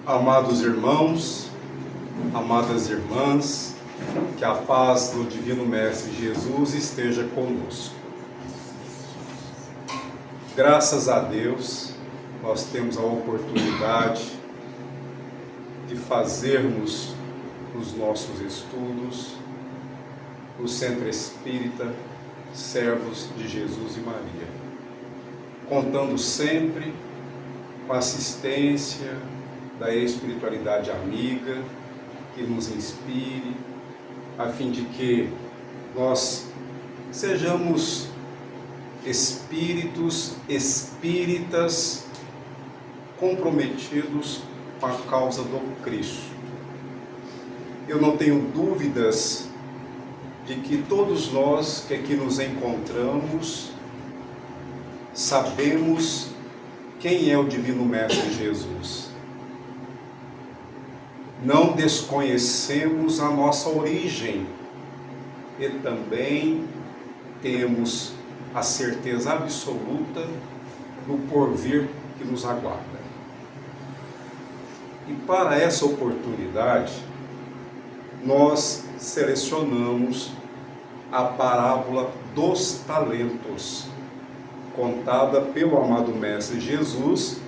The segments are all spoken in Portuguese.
Amados irmãos, amadas irmãs, que a paz do Divino Mestre Jesus esteja conosco. Graças a Deus, nós temos a oportunidade de fazermos os nossos estudos no Centro Espírita Servos de Jesus e Maria, contando sempre com a assistência da espiritualidade amiga que nos inspire, a fim de que nós sejamos espíritos espíritas comprometidos com a causa do Cristo. Eu não tenho dúvidas de que todos nós que aqui nos encontramos sabemos quem é o Divino Mestre Jesus. Não desconhecemos a nossa origem e também temos a certeza absoluta do porvir que nos aguarda. E para essa oportunidade, nós selecionamos a parábola dos talentos, contada pelo amado Mestre Jesus,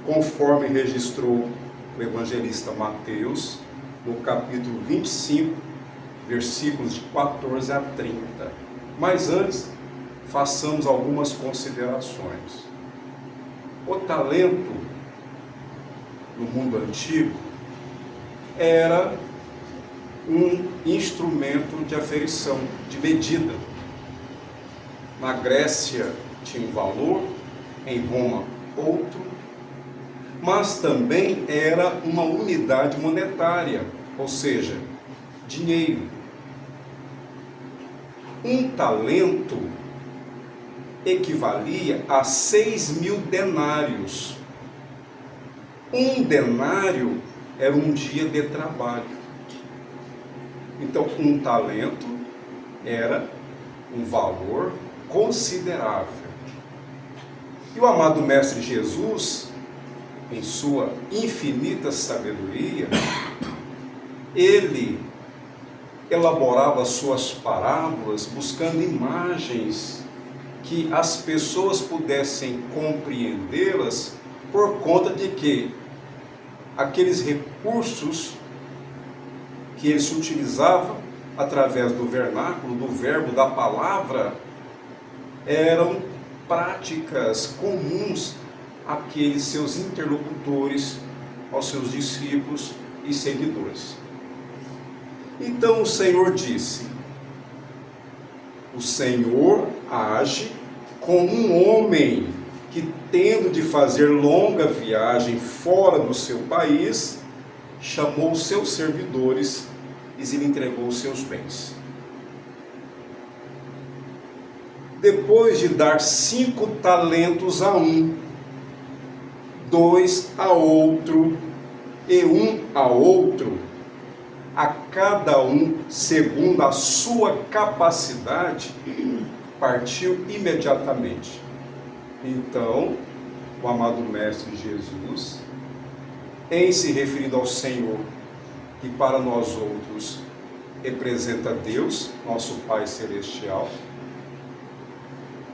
conforme registrou o evangelista Mateus, no capítulo 25, versículos de 14 a 30. Mas antes, façamos algumas considerações. O talento, no mundo antigo, era um instrumento de aferição, de medida. Na Grécia tinha um valor, em Roma outro, mas também era uma unidade monetária, ou seja, dinheiro. Um talento equivalia a 6.000 denários. Um denário era um dia de trabalho. Então, um talento era um valor considerável. E o amado Mestre Jesus, em sua infinita sabedoria, ele elaborava suas parábolas buscando imagens que as pessoas pudessem compreendê-las, por conta de que aqueles recursos que ele se utilizava através do vernáculo, do verbo, da palavra, eram práticas comuns àqueles seus interlocutores, aos seus discípulos e seguidores. Então o Senhor disse: o Senhor age como um homem que, tendo de fazer longa viagem fora do seu país, chamou os seus servidores e lhe entregou os seus bens. Depois de dar 5 talentos a um, 2 a outro e 1 a outro, a cada um segundo a sua capacidade, partiu imediatamente. Então, o amado Mestre Jesus, em se referindo ao Senhor, que para nós outros representa Deus, nosso Pai Celestial,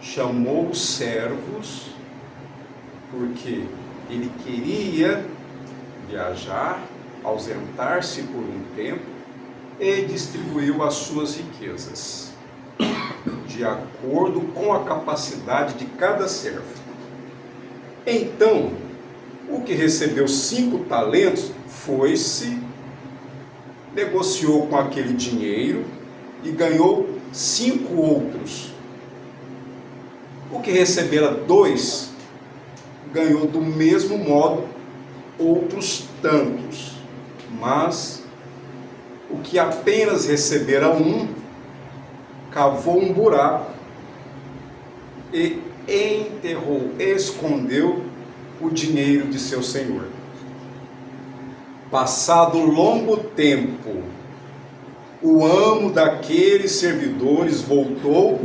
chamou os servos, porque ele queria viajar, ausentar-se por um tempo, e distribuiu as suas riquezas, de acordo com a capacidade de cada servo. Então, o que recebeu 5 talentos foi-se, negociou com aquele dinheiro e ganhou 5 outros. O que recebera 2, ganhou do mesmo modo outros tantos. Mas o que apenas recebera 1, cavou um buraco e enterrou, escondeu o dinheiro de seu senhor. Passado longo tempo, o amo daqueles servidores voltou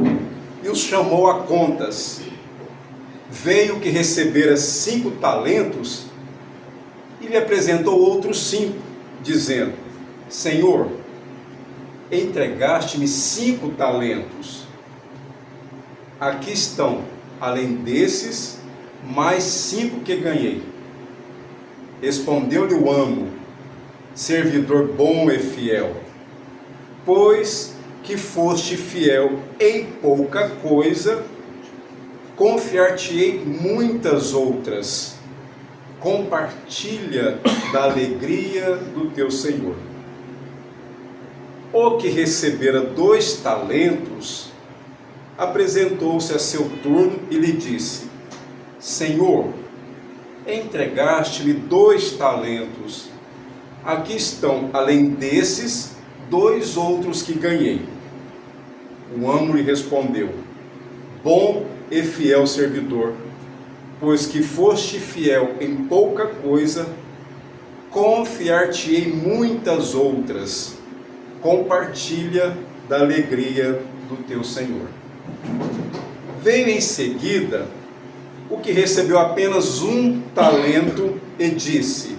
e os chamou a contas. Veio que recebera 5 talentos e lhe apresentou outros 5, dizendo: Senhor, entregaste-me 5 talentos. Aqui estão, além desses, mais 5 que ganhei. Respondeu-lhe o amo: servidor bom e fiel, pois que foste fiel em pouca coisa, confiar-te-ei muitas outras. Compartilha da alegria do teu Senhor. O que recebera 2 talentos, apresentou-se a seu turno e lhe disse: Senhor, entregaste-me 2 talentos. Aqui estão, além desses, 2 outros que ganhei. O amo lhe respondeu: bom e fiel servidor, pois que foste fiel em pouca coisa, confiar-te-ei muitas outras. Compartilha da alegria do teu Senhor. Veio em seguida o que recebeu apenas 1 talento e disse: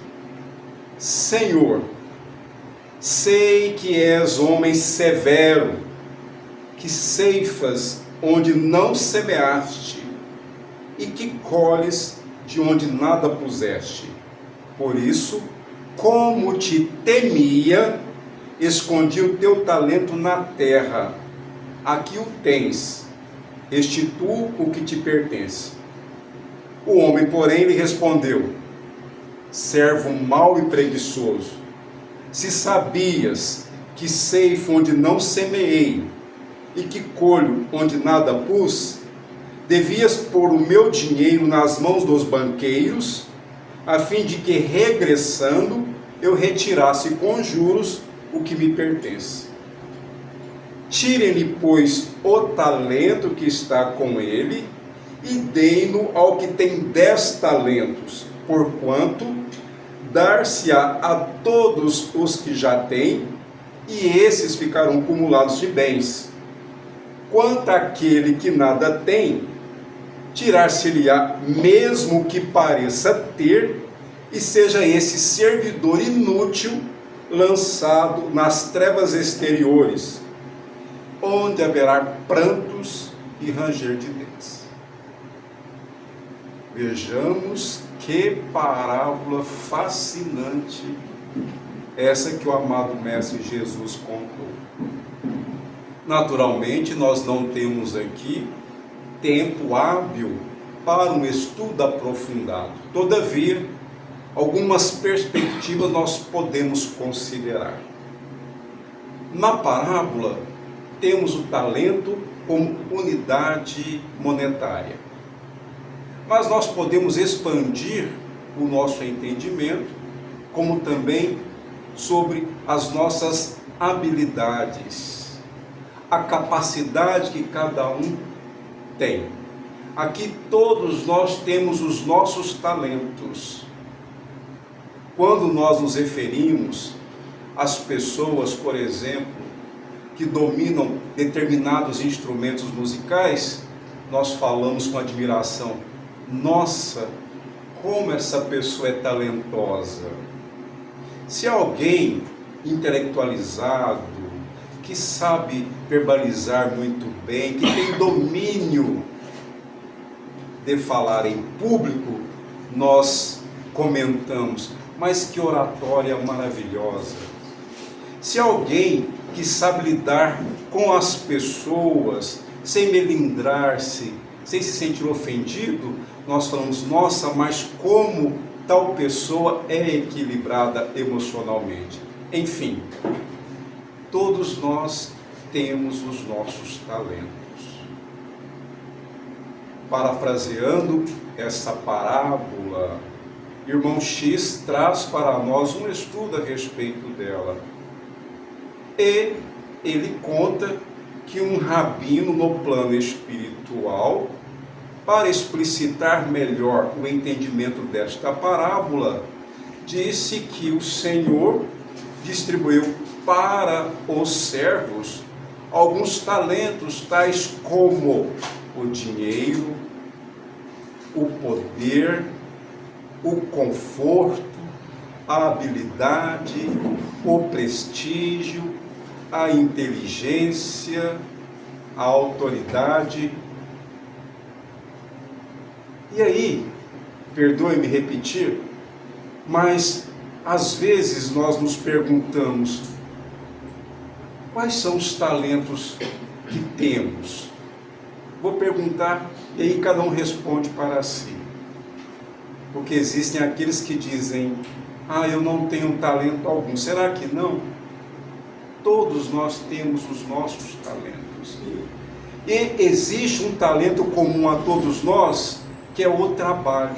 Senhor, sei que és homem severo, que ceifas onde não semeaste e que colhes de onde nada puseste. Por isso, como te temia, escondi o teu talento na terra. Aqui o tens, restituo o que te pertence. O homem, porém, lhe respondeu: servo mau e preguiçoso, se sabias que ceifo onde não semeei e que colho onde nada pus, devias pôr o meu dinheiro nas mãos dos banqueiros, a fim de que, regressando, eu retirasse com juros o que me pertence. Tirem-lhe, pois, o talento que está com ele e deem-no ao que tem 10 talentos, porquanto dar-se-á a todos os que já têm, e esses ficarão cumulados de bens. Quanto àquele que nada tem, tirar-se-lhe-á mesmo que pareça ter, e seja esse servidor inútil lançado nas trevas exteriores, onde haverá prantos e ranger de dentes. Vejamos que parábola fascinante essa que o amado Mestre Jesus contou. Naturalmente, nós não temos aqui tempo hábil para um estudo aprofundado. Todavia, algumas perspectivas nós podemos considerar. Na parábola, temos o talento como unidade monetária. Mas nós podemos expandir o nosso entendimento, como também sobre as nossas habilidades, a capacidade que cada um tem. Aqui todos nós temos os nossos talentos. Quando nós nos referimos às pessoas, por exemplo, que dominam determinados instrumentos musicais, nós falamos com admiração: nossa, como essa pessoa é talentosa. Se alguém intelectualizado, que sabe verbalizar muito bem, que tem domínio de falar em público, nós comentamos: mas que oratória maravilhosa. Se alguém que sabe lidar com as pessoas, sem melindrar-se, sem se sentir ofendido, nós falamos: nossa, mas como tal pessoa é equilibrada emocionalmente. Enfim, todos nós temos os nossos talentos. Parafraseando essa parábola, irmão X traz para nós um estudo a respeito dela. E ele conta que um rabino no plano espiritual, para explicitar melhor o entendimento desta parábola, disse que o Senhor distribuiu para os servos alguns talentos, tais como o dinheiro, o poder, o conforto, a habilidade, o prestígio, a inteligência, a autoridade. E aí, perdoe-me repetir, mas às vezes nós nos perguntamos: quais são os talentos que temos? Vou perguntar e aí cada um responde para si. Porque existem aqueles que dizem: eu não tenho talento algum. Será que não? Todos nós temos os nossos talentos. E existe um talento comum a todos nós, que é o trabalho.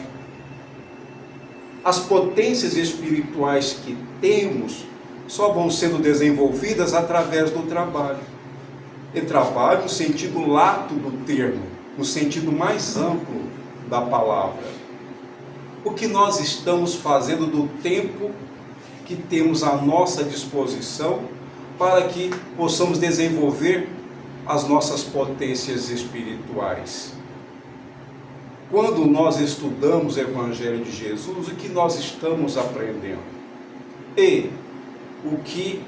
As potências espirituais que temos só vão sendo desenvolvidas através do trabalho. E trabalho no sentido lato do termo, no sentido mais amplo da palavra. O que nós estamos fazendo do tempo que temos à nossa disposição para que possamos desenvolver as nossas potências espirituais. Quando nós estudamos o Evangelho de Jesus, o que nós estamos aprendendo? E o que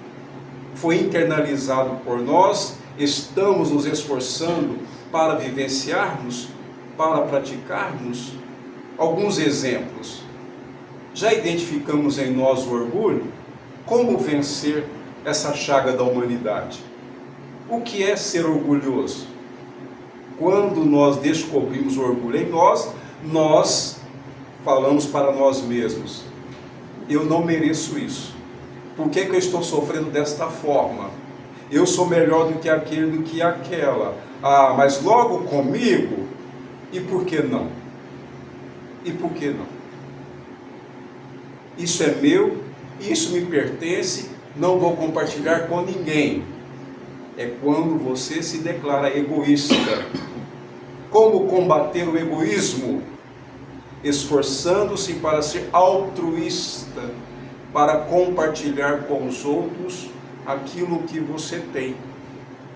foi internalizado por nós, estamos nos esforçando para vivenciarmos, para praticarmos. Alguns exemplos. Já identificamos em nós o orgulho? Como vencer essa chaga da humanidade? O que é ser orgulhoso? Quando nós descobrimos o orgulho em nós, nós falamos para nós mesmos: eu não mereço isso. Por que eu estou sofrendo desta forma? Eu sou melhor do que aquele, do que aquela. Mas logo comigo? E por que não? E por que não? Isso é meu, isso me pertence, não vou compartilhar com ninguém. É quando você se declara egoísta. Como combater o egoísmo? Esforçando-se para ser altruísta, para compartilhar com os outros aquilo que você tem.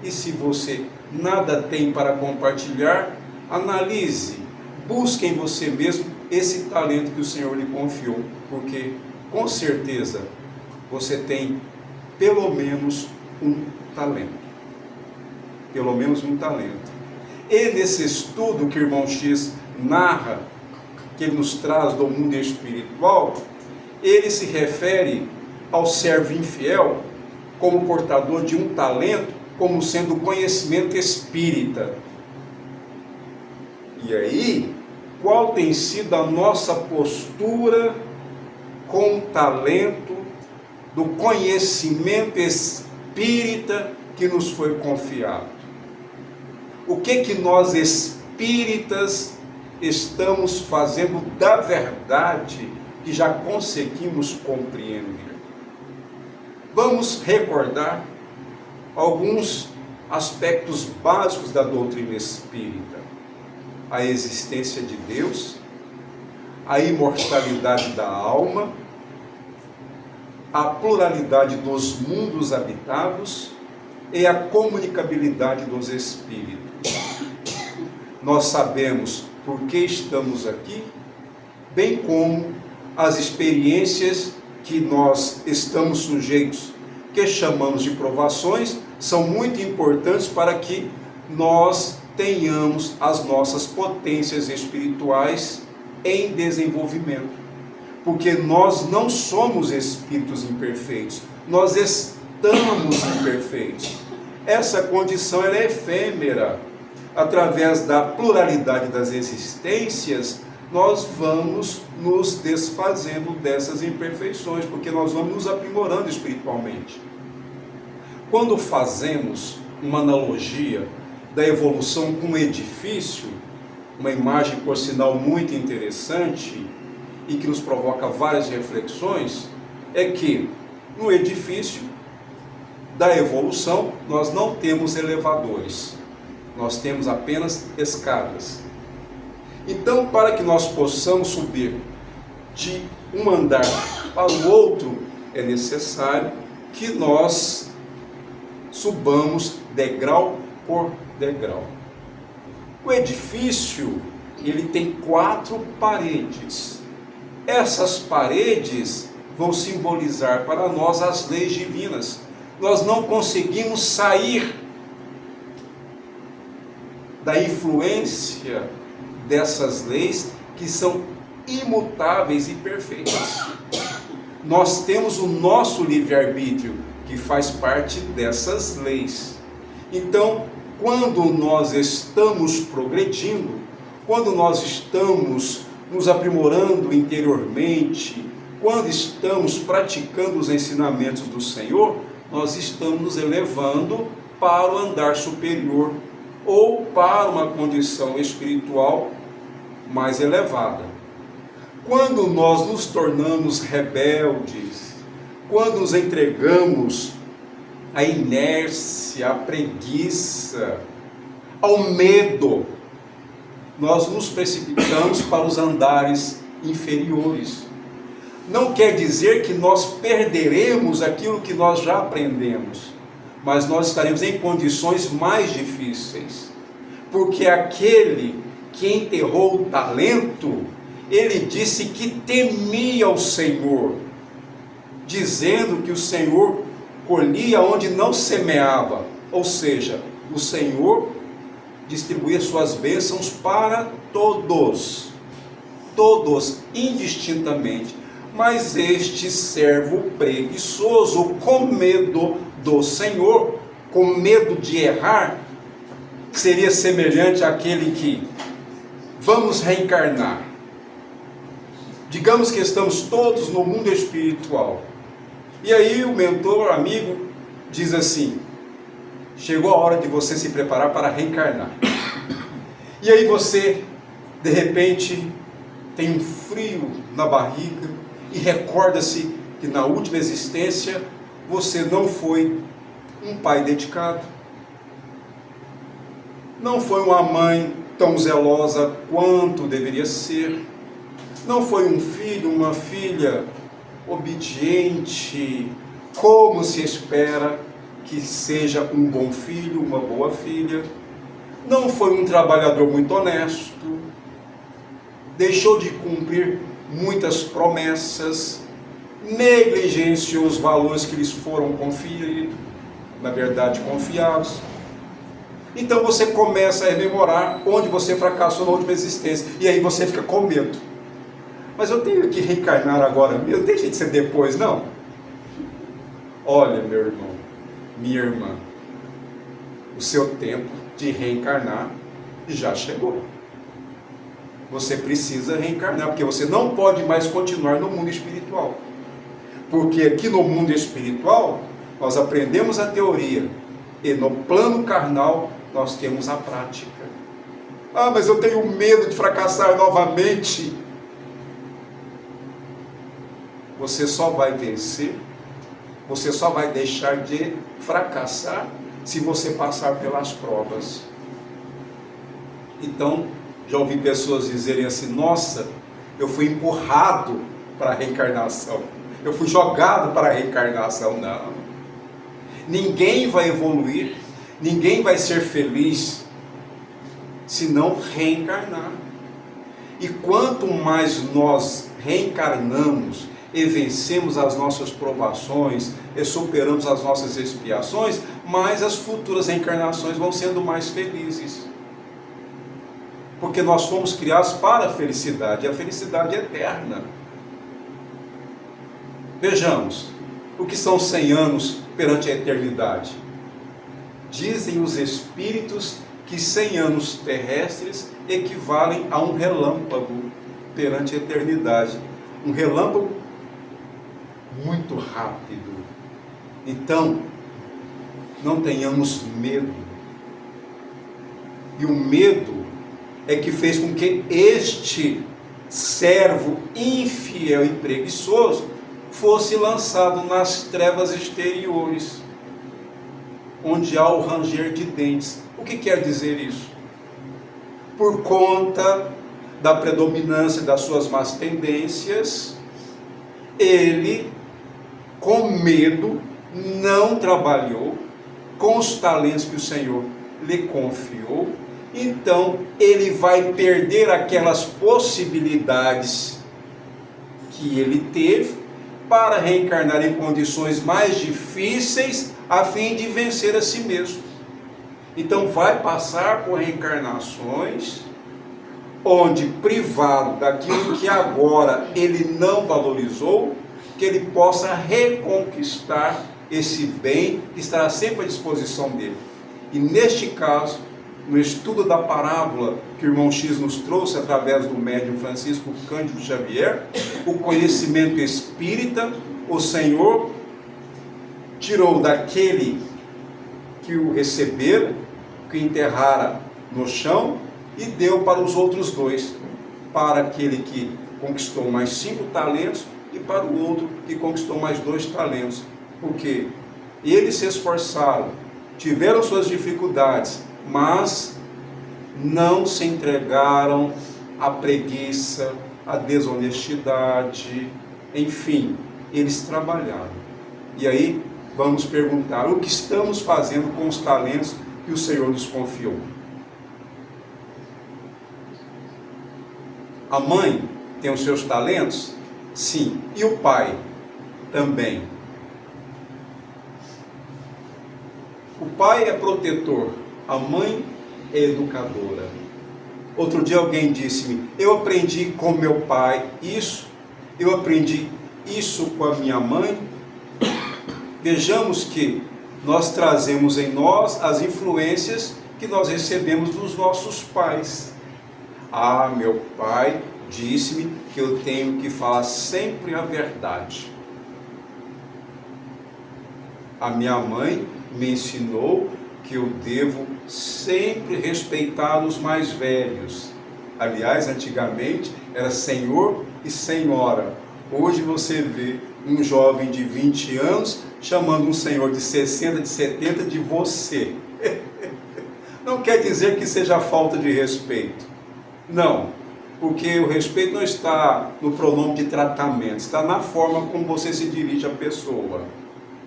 E se você nada tem para compartilhar, analise, busque em você mesmo esse talento que o Senhor lhe confiou, porque com certeza você tem pelo menos um talento. Pelo menos um talento. E nesse estudo que o irmão X narra, que ele nos traz do mundo espiritual, ele se refere ao servo infiel como portador de um talento, como sendo conhecimento espírita. E aí, qual tem sido a nossa postura com o talento do conhecimento espírita que nos foi confiado? O que nós espíritas estamos fazendo da verdade que já conseguimos compreender? Vamos recordar alguns aspectos básicos da doutrina espírita: a existência de Deus, a imortalidade da alma, a pluralidade dos mundos habitados e a comunicabilidade dos espíritos. Nós sabemos por que estamos aqui, bem como as experiências que nós estamos sujeitos, que chamamos de provações, são muito importantes para que nós tenhamos as nossas potências espirituais em desenvolvimento. Porque nós não somos espíritos imperfeitos, nós estamos imperfeitos. Essa condição ela é efêmera. Através da pluralidade das existências, nós vamos nos desfazendo dessas imperfeições, porque nós vamos nos aprimorando espiritualmente. Quando fazemos uma analogia da evolução com um edifício, uma imagem, por sinal, muito interessante e que nos provoca várias reflexões, é que no edifício da evolução nós não temos elevadores, nós temos apenas escadas. Então, para que nós possamos subir de um andar para o outro, é necessário que nós subamos degrau por degrau. O edifício, ele tem 4 paredes. Essas paredes, vão simbolizar para nós as leis divinas. Nós não conseguimos sair da influência dessas leis que são imutáveis e perfeitas. Nós temos o nosso livre-arbítrio, que faz parte dessas leis. Então, quando nós estamos progredindo, quando nós estamos nos aprimorando interiormente, quando estamos praticando os ensinamentos do Senhor, nós estamos nos elevando para o andar superior ou para uma condição espiritual mais elevada. Quando nós nos tornamos rebeldes, quando nos entregamos à inércia, à preguiça, ao medo, nós nos precipitamos para os andares inferiores. Não quer dizer que nós perderemos aquilo que nós já aprendemos, mas nós estaremos em condições mais difíceis, porque aquele que enterrou o talento, ele disse que temia o Senhor, dizendo que o Senhor colhia onde não semeava, ou seja, o Senhor distribuía suas bênçãos para todos, indistintamente. Mas este servo preguiçoso, com medo do Senhor, com medo de errar, seria semelhante àquele que vamos reencarnar. Digamos que estamos todos no mundo espiritual. E aí o mentor, amigo, diz assim: chegou a hora de você se preparar para reencarnar. E aí você, de repente, tem um frio na barriga e recorda-se que na última existência você não foi um pai dedicado, não foi uma mãe tão zelosa quanto deveria ser, não foi um filho, uma filha obediente, como se espera que seja um bom filho, uma boa filha, não foi um trabalhador muito honesto, deixou de cumprir muitas promessas, negligenciou os valores que lhes foram conferidos, na verdade confiados. Então você começa a rememorar onde você fracassou na última existência, e aí você fica com medo. Mas eu tenho que reencarnar agora mesmo, não tem jeito de ser depois, não? Olha, meu irmão, minha irmã, o seu tempo de reencarnar já chegou. Você precisa reencarnar, porque você não pode mais continuar no mundo espiritual. Porque aqui no mundo espiritual, nós aprendemos a teoria, e no plano carnal, nós temos a prática. Ah, mas eu tenho medo de fracassar novamente. Você só vai vencer, você só vai deixar de fracassar se você passar pelas provas. Então, já ouvi pessoas dizerem assim: nossa, eu fui empurrado para a reencarnação, eu fui jogado para a reencarnação. Não, ninguém vai evoluir, ninguém vai ser feliz se não reencarnar. E quanto mais nós reencarnamos e vencemos as nossas provações e superamos as nossas expiações, mais as futuras reencarnações vão sendo mais felizes. Porque nós fomos criados para a felicidade, e a felicidade é eterna. Vejamos, o que são 100 anos perante a eternidade? Dizem os espíritos que 100 anos terrestres equivalem a um relâmpago perante a eternidade. Um relâmpago muito rápido. Então, não tenhamos medo. E o medo é que fez com que este servo infiel e preguiçoso fosse lançado nas trevas exteriores, onde há o ranger de dentes. O que quer dizer isso? Por conta da predominância das suas más tendências, ele, com medo, não trabalhou com os talentos que o Senhor lhe confiou. Então ele vai perder aquelas possibilidades que ele teve para reencarnar em condições mais difíceis, a fim de vencer a si mesmo. Então vai passar por reencarnações, onde, privado daquilo que agora ele não valorizou, que ele possa reconquistar esse bem que estará sempre à disposição dele. E neste caso, no estudo da parábola que o irmão X nos trouxe através do médium Francisco Cândido Xavier, o conhecimento espírita, o Senhor tirou daquele que o recebera, que enterrara no chão, e deu para os outros dois, para aquele que conquistou mais 5 talentos e para o outro que conquistou mais 2 talentos. Porque eles se esforçaram, tiveram suas dificuldades, mas não se entregaram à preguiça, à desonestidade, enfim, eles trabalharam. E aí vamos perguntar, o que estamos fazendo com os talentos que o Senhor nos confiou? A mãe tem os seus talentos? Sim. E o pai? Também. O pai é protetor, a mãe é educadora. Outro dia alguém disse-me, eu aprendi com meu pai isso, eu aprendi isso com a minha mãe. Vejamos que nós trazemos em nós as influências que nós recebemos dos nossos pais. Ah, meu pai disse-me que eu tenho que falar sempre a verdade. A minha mãe me ensinou que eu devo sempre respeitar os mais velhos. Aliás, antigamente era senhor e senhora. Hoje você vê um jovem de 20 anos chamando um senhor de 60, de 70 de você. Não quer dizer que seja falta de respeito. Não, porque o respeito não está no pronome de tratamento, está na forma como você se dirige à pessoa.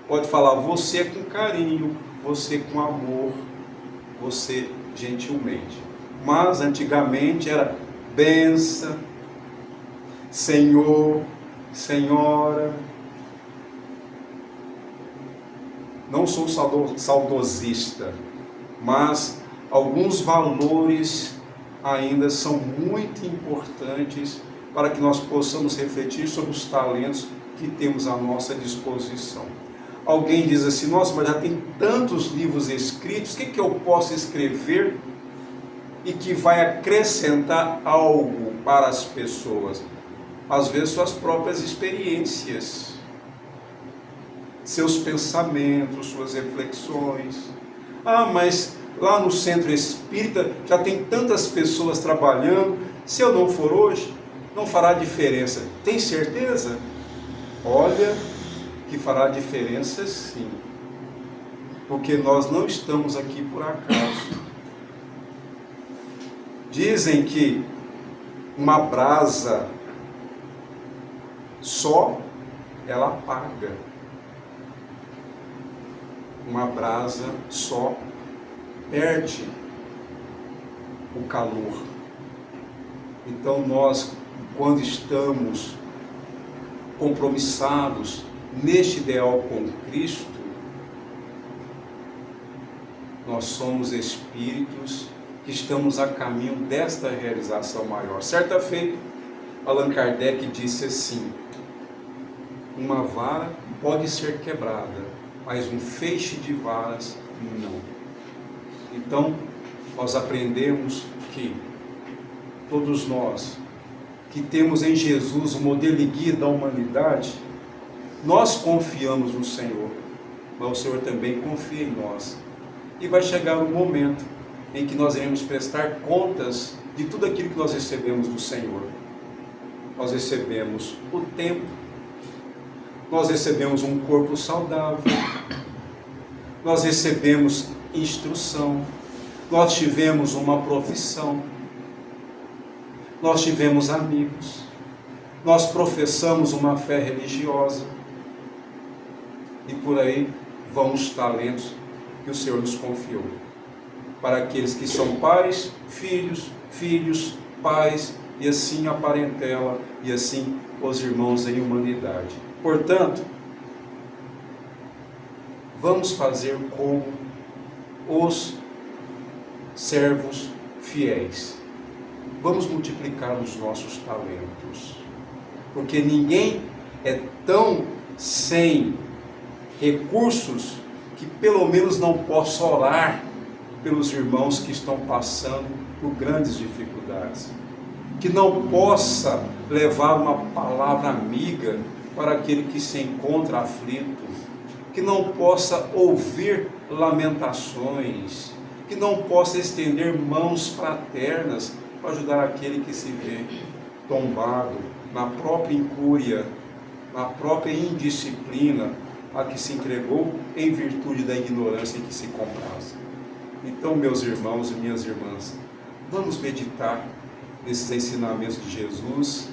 Pode falar você com carinho, você com amor, você gentilmente. Mas antigamente era benção, senhor, senhora. Não sou saudosista, mas alguns valores ainda são muito importantes para que nós possamos refletir sobre os talentos que temos à nossa disposição. Alguém diz assim, nossa, mas já tem tantos livros escritos, o que eu posso escrever e que vai acrescentar algo para as pessoas? Às vezes suas próprias experiências, seus pensamentos, suas reflexões. Ah, mas lá no centro espírita já tem tantas pessoas trabalhando, se eu não for hoje, não fará diferença. Tem certeza? Olha que fará diferença sim, porque nós não estamos aqui por acaso. Dizem que uma brasa só ela apaga. Uma brasa só perde o calor. Então nós, quando estamos compromissados neste ideal com Cristo, nós somos espíritos que estamos a caminho desta realização maior. Certa feita, Allan Kardec disse assim, uma vara pode ser quebrada, mas um feixe de varas não. Então, nós aprendemos que todos nós que temos em Jesus o modelo e guia da humanidade, nós confiamos no Senhor, mas o Senhor também confia em nós. E vai chegar um momento em que nós iremos prestar contas de tudo aquilo que nós recebemos do Senhor. Nós recebemos o tempo, nós recebemos um corpo saudável, nós recebemos instrução, nós tivemos uma profissão, nós tivemos amigos, nós professamos uma fé religiosa, e por aí vão os talentos que o Senhor nos confiou. Para aqueles que são pais, filhos, pais, e assim a parentela, e assim os irmãos em humanidade. Portanto, vamos fazer como os servos fiéis. Vamos multiplicar os nossos talentos, porque ninguém é tão sem recursos que pelo menos não possa orar pelos irmãos que estão passando por grandes dificuldades, que não possa levar uma palavra amiga para aquele que se encontra aflito, que não possa ouvir lamentações, que não possa estender mãos fraternas para ajudar aquele que se vê tombado na própria incúria, na própria indisciplina a que se entregou em virtude da ignorância em que se compraz. Então, meus irmãos e minhas irmãs, vamos meditar nesses ensinamentos de Jesus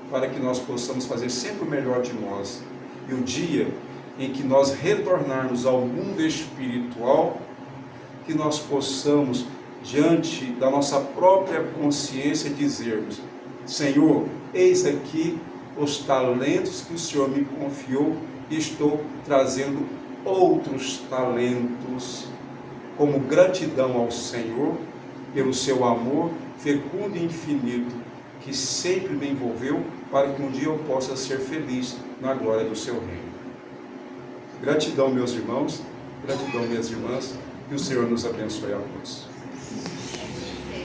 para que nós possamos fazer sempre o melhor de nós. E o dia em que nós retornarmos ao mundo espiritual, que nós possamos, diante da nossa própria consciência, dizermos: Senhor, eis aqui os talentos que o Senhor me confiou e estou trazendo outros talentos, como gratidão ao Senhor pelo seu amor fecundo e infinito, que sempre me envolveu, para que um dia eu possa ser feliz na glória do seu reino. Gratidão, meus irmãos, gratidão, minhas irmãs, que o Senhor nos abençoe a todos.